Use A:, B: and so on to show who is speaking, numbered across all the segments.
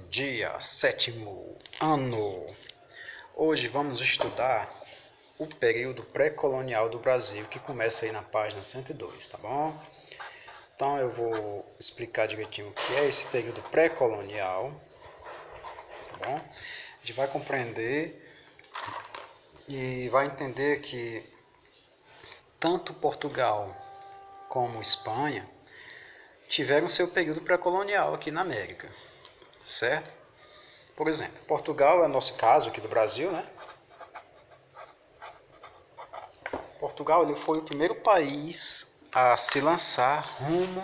A: dia, sétimo ano. Hoje vamos estudar o período pré-colonial do Brasil, que começa aí na página 102, tá bom? Então eu vou explicar direitinho o que é esse período pré-colonial, tá bom? A gente vai compreender e vai entender que tanto Portugal como Espanha tiveram seu período pré-colonial aqui na América, certo? Por exemplo, Portugal é o nosso caso aqui do Brasil, né? Portugal ele foi o primeiro país a se lançar rumo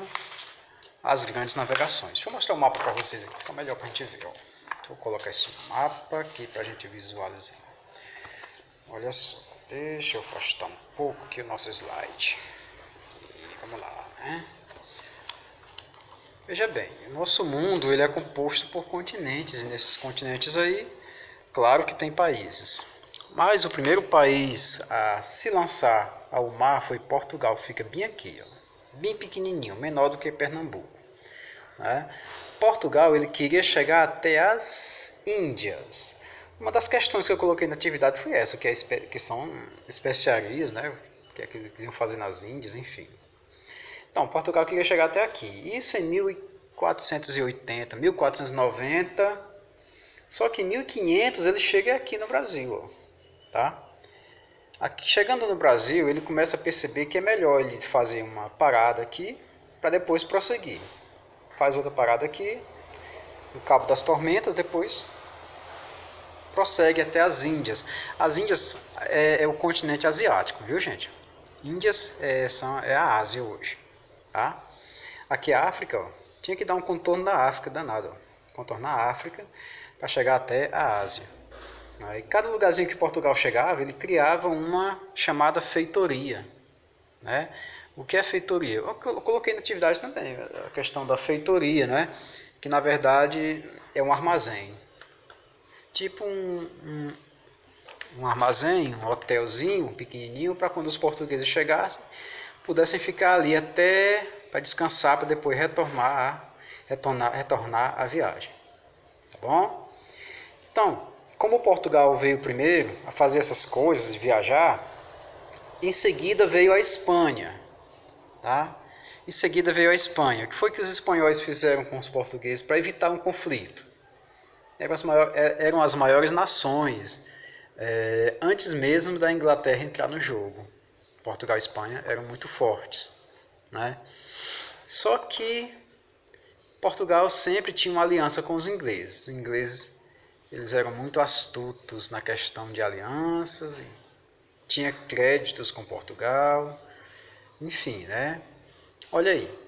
A: às grandes navegações. Deixa eu mostrar o mapa para vocês aqui, fica melhor para a gente ver. Ó. Vou colocar esse mapa aqui para a gente visualizar. Olha só, deixa eu afastar um pouco aqui o nosso slide. E vamos lá, né? Veja bem, o nosso mundo ele é composto por continentes, e nesses continentes aí, claro que tem países. Mas o primeiro país a se lançar ao mar foi Portugal, fica bem aqui, ó, bem pequenininho, menor do que Pernambuco. Né? Portugal ele queria chegar até as Índias. Uma das questões que eu coloquei na atividade foi essa, que são especiarias, né? Que é que eles iam fazer nas Índias, enfim. Então, Portugal queria chegar até aqui. Isso em 1480, 1490. Só que em 1500 ele chega aqui no Brasil, ó, tá? Aqui, chegando no Brasil, ele começa a perceber que é melhor ele fazer uma parada aqui para depois prosseguir. Faz outra parada aqui, no Cabo das Tormentas, depois prossegue até as Índias. As Índias é o continente asiático, viu, gente? Índias é a Ásia hoje, tá? Aqui a África, ó, tinha que dar um contorno da África danado, ó. Contornar a África para chegar até a Ásia. Aí, cada lugarzinho que Portugal chegava, ele criava uma chamada feitoria, né? O que é feitoria? Eu coloquei na atividade também a questão da feitoria, né? Que na verdade é um armazém, tipo um armazém, um hotelzinho pequenininho para quando os portugueses chegassem pudessem ficar ali até para descansar para depois retornar a viagem, tá bom? Então, como Portugal veio primeiro a fazer essas coisas, viajar, em seguida veio a Espanha, tá? Em seguida veio a Espanha. O que foi que os espanhóis fizeram com os portugueses para evitar um conflito? Eram as maiores nações, antes mesmo da Inglaterra entrar no jogo. Portugal e Espanha eram muito fortes, né? Só que Portugal sempre tinha uma aliança com os ingleses. Os ingleses eles eram muito astutos na questão de alianças, e tinha créditos com Portugal, enfim, né? Olha aí,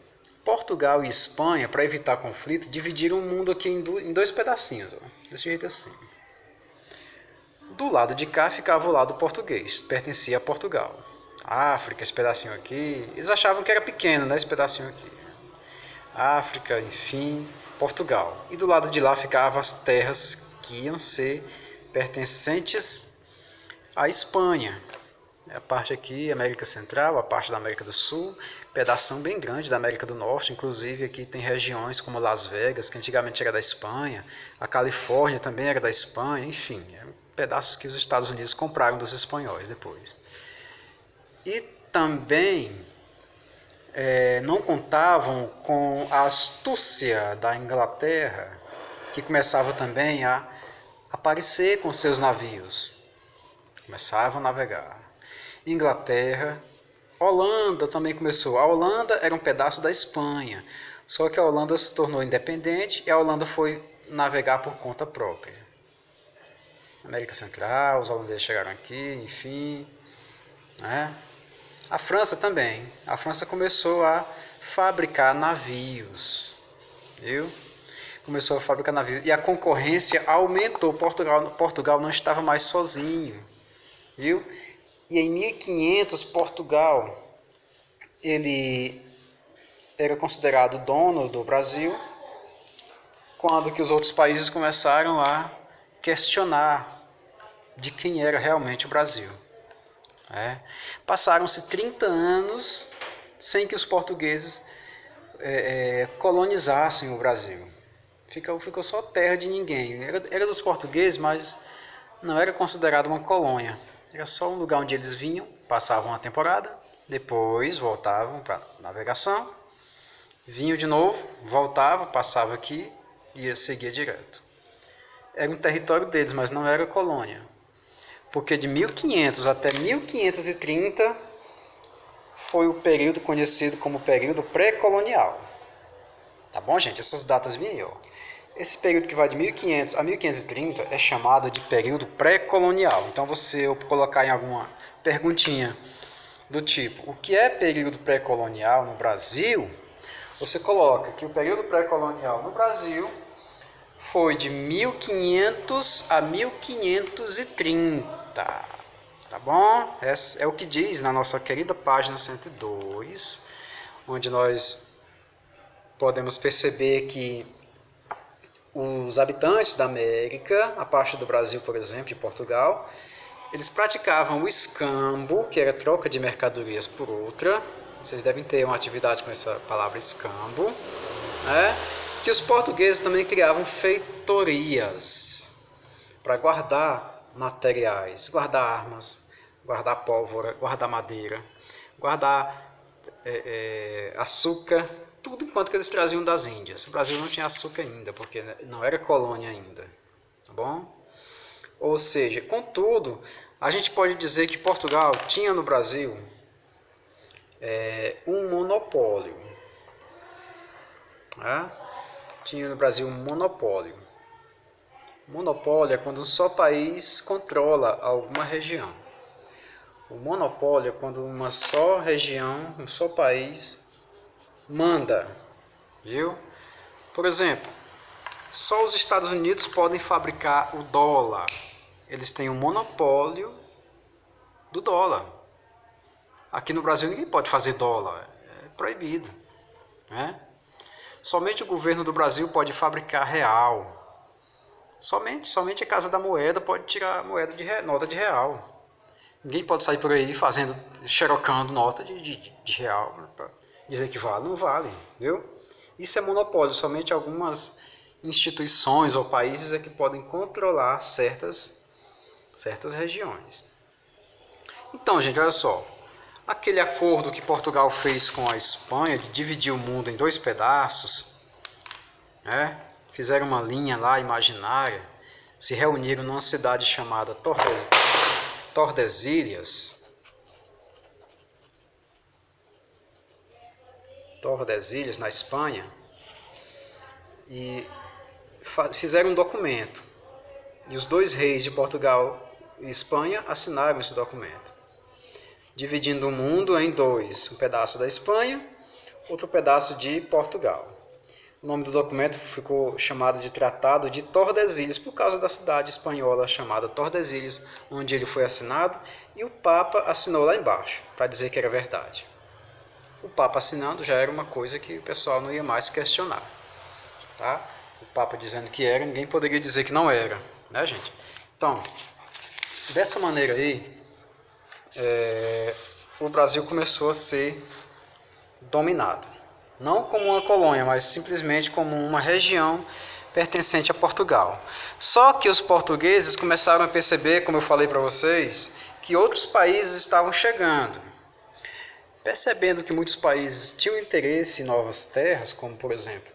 A: Portugal e Espanha, para evitar conflito, dividiram o mundo aqui em dois pedacinhos, ó, desse jeito assim. Do lado de cá ficava o lado português, pertencia a Portugal. A África, esse pedacinho aqui, eles achavam que era pequeno, né, esse pedacinho aqui. África, enfim, Portugal. E do lado de lá ficavam as terras que iam ser pertencentes à Espanha. A parte aqui, América Central, a parte da América do Sul, pedação bem grande da América do Norte, inclusive aqui tem regiões como Las Vegas, que antigamente era da Espanha, a Califórnia também era da Espanha, enfim, eram pedaços que os Estados Unidos compraram dos espanhóis depois. E também não contavam com a astúcia da Inglaterra, que começava também a aparecer com seus navios, começavam a navegar. Inglaterra, Holanda também começou. A Holanda era um pedaço da Espanha, só que a Holanda se tornou independente e a Holanda foi navegar por conta própria. América Central, os holandeses chegaram aqui, enfim, né? A França também. A França começou a fabricar navios, viu? Começou a fabricar navios e a concorrência aumentou. Portugal não estava mais sozinho, viu? E em 1500 Portugal ele era considerado dono do Brasil, quando que os outros países começaram a questionar de quem era realmente o Brasil. Passaram-se 30 anos sem que os portugueses colonizassem o Brasil. Ficou só terra de ninguém. Era dos portugueses, mas não era considerado uma colônia. Era só um lugar onde eles vinham, passavam uma temporada, depois voltavam para navegação, vinham de novo, voltavam, passavam aqui e seguia direto. Era um território deles, mas não era colônia. Porque de 1500 até 1530 foi o período conhecido como período pré-colonial. Tá bom, gente? Essas datas vinham aí, ó. Esse período que vai de 1500 a 1530 é chamado de período pré-colonial. Então, você colocar em alguma perguntinha do tipo, o que é período pré-colonial no Brasil? Você coloca que o período pré-colonial no Brasil foi de 1500 a 1530. Tá bom? Esse é o que diz na nossa querida página 102, onde nós podemos perceber que os habitantes da América, a parte do Brasil, por exemplo, e Portugal, eles praticavam o escambo, que era troca de mercadorias por outra. Vocês devem ter uma atividade com essa palavra escambo, né? Que os portugueses também criavam feitorias para guardar materiais, guardar armas, guardar pólvora, guardar madeira, guardar açúcar, tudo quanto que eles traziam das Índias. O Brasil não tinha açúcar ainda, porque não era colônia ainda, tá bom? Ou seja, contudo, a gente pode dizer que Portugal tinha no Brasil um monopólio. Né? Tinha no Brasil um monopólio. Monopólio é quando um só país controla alguma região. O monopólio é quando uma só região, um só país manda, viu? Por exemplo, só os Estados Unidos podem fabricar o dólar. Eles têm um monopólio do dólar. Aqui no Brasil ninguém pode fazer dólar, é proibido, né? Somente o governo do Brasil pode fabricar real. Somente a Casa da Moeda pode tirar nota de real. Ninguém pode sair por aí xerocando nota de real para dizer que vale. Não vale, viu? Isso é monopólio. Somente algumas instituições ou países é que podem controlar certas regiões. Então, gente, olha só. Aquele acordo que Portugal fez com a Espanha de dividir o mundo em dois pedaços, né? Fizeram uma linha lá imaginária, se reuniram numa cidade chamada Tordesilhas, na Espanha, e fizeram um documento. E os dois reis de Portugal e Espanha assinaram esse documento, dividindo o mundo em dois, um pedaço da Espanha, outro pedaço de Portugal. O nome do documento ficou chamado de Tratado de Tordesilhas, por causa da cidade espanhola chamada Tordesilhas, onde ele foi assinado, e o Papa assinou lá embaixo, para dizer que era verdade. O Papa assinando já era uma coisa que o pessoal não ia mais questionar. Tá? O Papa dizendo que era, ninguém poderia dizer que não era, né, gente? Então, dessa maneira aí, o Brasil começou a ser dominado. Não como uma colônia, mas simplesmente como uma região pertencente a Portugal. Só que os portugueses começaram a perceber, como eu falei para vocês, que outros países estavam chegando. Percebendo que muitos países tinham interesse em novas terras, como por exemplo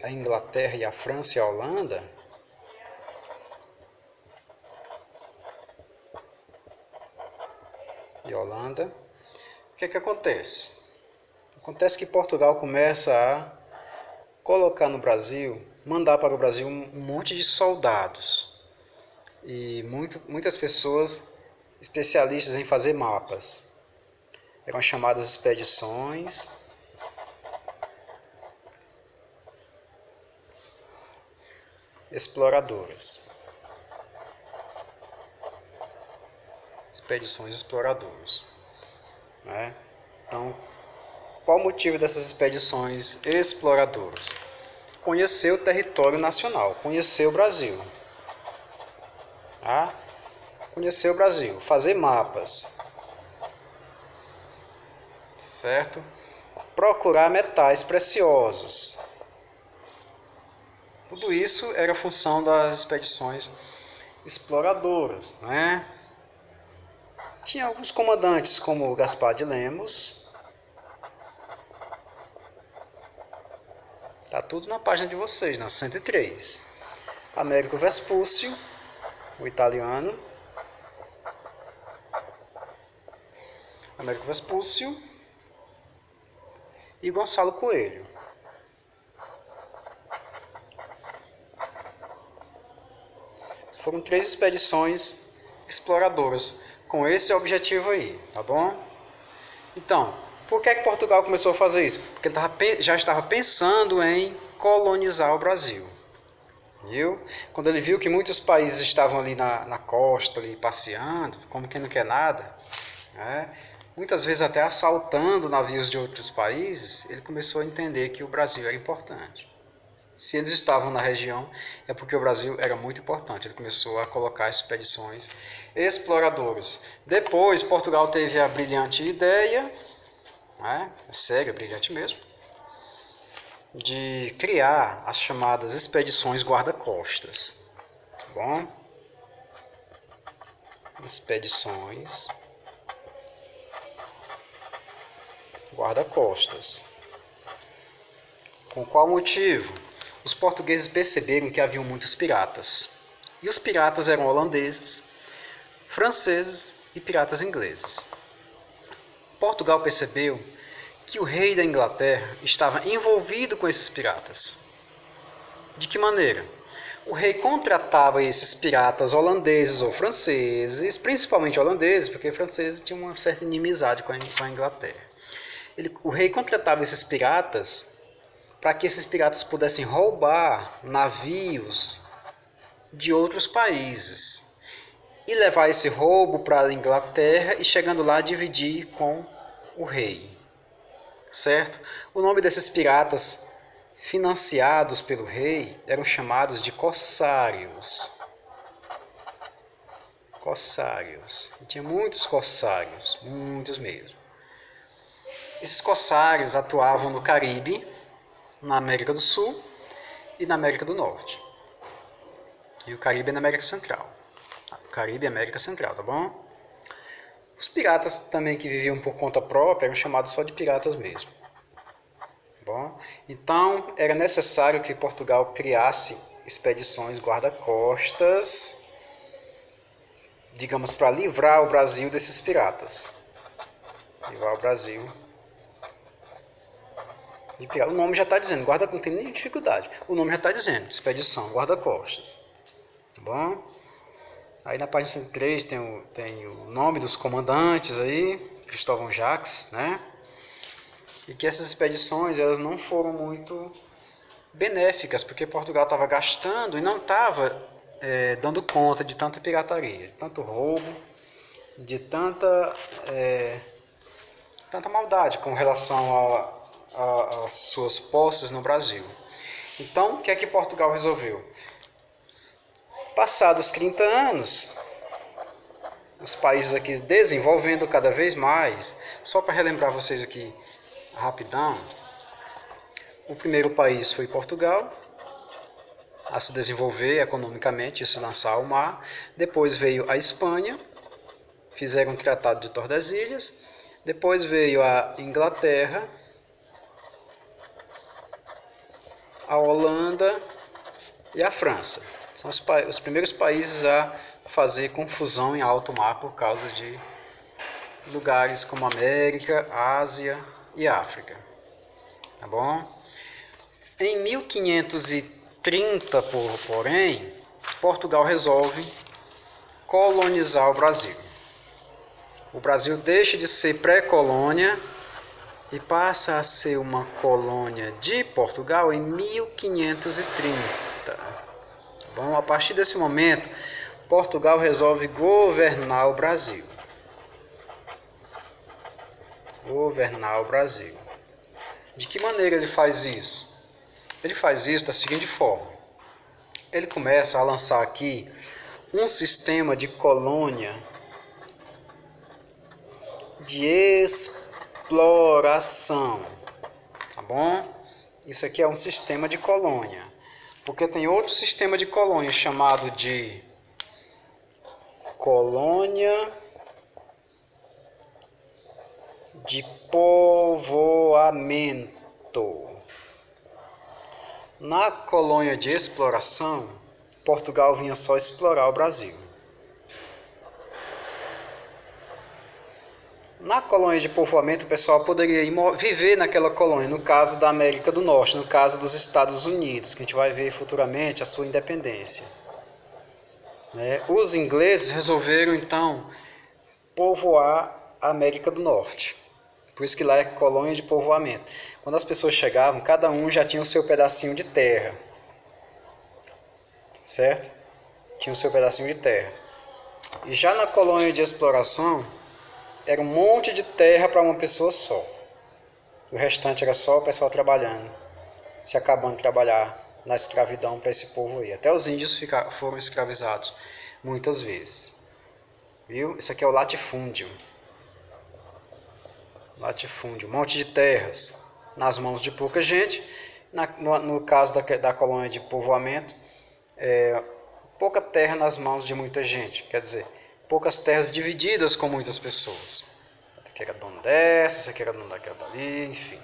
A: a Inglaterra e a França e a Holanda, o que acontece? Acontece que Portugal começa a colocar no Brasil, mandar para o Brasil um monte de soldados e muitas pessoas especialistas em fazer mapas. Eram chamadas expedições exploradoras. Expedições exploradoras. Né? Então, qual o motivo dessas expedições exploradoras? Conhecer o território nacional, conhecer o Brasil. Tá? Conhecer o Brasil, fazer mapas. Certo? Procurar metais preciosos. Tudo isso era função das expedições exploradoras, né? Tinha alguns comandantes como Gaspar de Lemos. Tá tudo na página de vocês, na 103. Américo Vespúcio, o italiano. Américo Vespúcio e Gonçalo Coelho. Foram 3 expedições exploradoras com esse objetivo aí, tá bom? Então, por que Portugal começou a fazer isso? Porque ele já estava pensando em colonizar o Brasil. Viu? Quando ele viu que muitos países estavam ali na costa, ali passeando, como quem não quer nada, né? Muitas vezes até assaltando navios de outros países, ele começou a entender que o Brasil era importante. Se eles estavam na região, é porque o Brasil era muito importante. Ele começou a colocar expedições exploradoras. Depois, Portugal teve a brilhante ideia, né? É sério, brilhante mesmo, de criar as chamadas expedições guarda-costas. Tá bom? Expedições guarda-costas. Com qual motivo? Os portugueses perceberam que haviam muitos piratas. E os piratas eram holandeses, franceses e piratas ingleses. Portugal percebeu que o rei da Inglaterra estava envolvido com esses piratas. De que maneira? O rei contratava esses piratas holandeses ou franceses, principalmente holandeses, porque franceses tinham uma certa inimizade com a Inglaterra. O rei contratava esses piratas para que esses piratas pudessem roubar navios de outros países e levar esse roubo para a Inglaterra e, chegando lá, dividir com o rei. Certo? O nome desses piratas financiados pelo rei eram chamados de corsários. Corsários. E tinha muitos corsários, muitos mesmo. Esses corsários atuavam no Caribe, na América do Sul e na América do Norte. E o Caribe é na América Central. O Caribe é América Central, tá bom? Os piratas também que viviam por conta própria eram chamados só de piratas mesmo. Tá bom? Então, era necessário que Portugal criasse expedições guarda-costas, digamos, para livrar o Brasil desses piratas. Livrar o Brasil. O nome já está dizendo, guarda, não tem nem dificuldade. O nome já está dizendo, expedição, guarda-costas. Tá bom? Aí na página 103 tem o nome dos comandantes aí, Cristóvão Jacques, né? E que essas expedições elas não foram muito benéficas, porque Portugal estava gastando e não estava dando conta de tanta pirataria, de tanto roubo, de tanta maldade com relação às suas posses no Brasil. Então, o que é que Portugal resolveu? Passados 30 anos, os países aqui desenvolvendo cada vez mais, só para relembrar vocês aqui rapidão, o primeiro país foi Portugal, a se desenvolver economicamente e se lançar ao mar. Depois veio a Espanha, fizeram um tratado de Tordesilhas. Depois veio a Inglaterra, a Holanda e a França. São os primeiros países a fazer confusão em alto mar por causa de lugares como América, Ásia e África. Tá bom? Em 1530, porém, Portugal resolve colonizar o Brasil. O Brasil deixa de ser pré-colônia e passa a ser uma colônia de Portugal em 1530. Bom, a partir desse momento, Portugal resolve governar o Brasil. Governar o Brasil. De que maneira ele faz isso? Ele faz isso da seguinte forma. Ele começa a lançar aqui um sistema de colônia de exploração. Tá bom? Isso aqui é um sistema de colônia. Porque tem outro sistema de colônia chamado de colônia de povoamento. Na colônia de exploração, Portugal vinha só explorar o Brasil. Na colônia de povoamento, o pessoal poderia viver naquela colônia, no caso da América do Norte, no caso dos Estados Unidos, que a gente vai ver futuramente a sua independência. Os ingleses resolveram, então, povoar a América do Norte. Por isso que lá é colônia de povoamento. Quando as pessoas chegavam, cada um já tinha o seu pedacinho de terra. Certo? Tinha o seu pedacinho de terra. E já na colônia de exploração, era um monte de terra para uma pessoa só. O restante era só o pessoal trabalhando, se acabando de trabalhar na escravidão para esse povo aí. Até os índios foram escravizados muitas vezes. Viu? Isso aqui é o latifúndio. Latifúndio, um monte de terras nas mãos de pouca gente. No caso da colônia de povoamento, pouca terra nas mãos de muita gente. Quer dizer, poucas terras divididas com muitas pessoas. Essa aqui era dono dessa, essa aqui era dono daquela dali, enfim.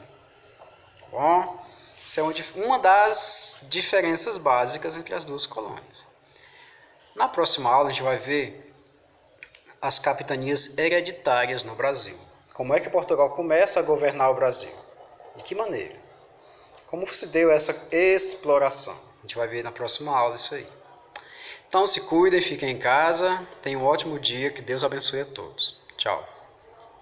A: Bom, isso é uma das diferenças básicas entre as duas colônias. Na próxima aula a gente vai ver as capitanias hereditárias no Brasil. Como é que Portugal começa a governar o Brasil? De que maneira? Como se deu essa exploração? A gente vai ver na próxima aula isso aí. Então se cuidem, fiquem em casa, tenham um ótimo dia, que Deus abençoe a todos. Tchau.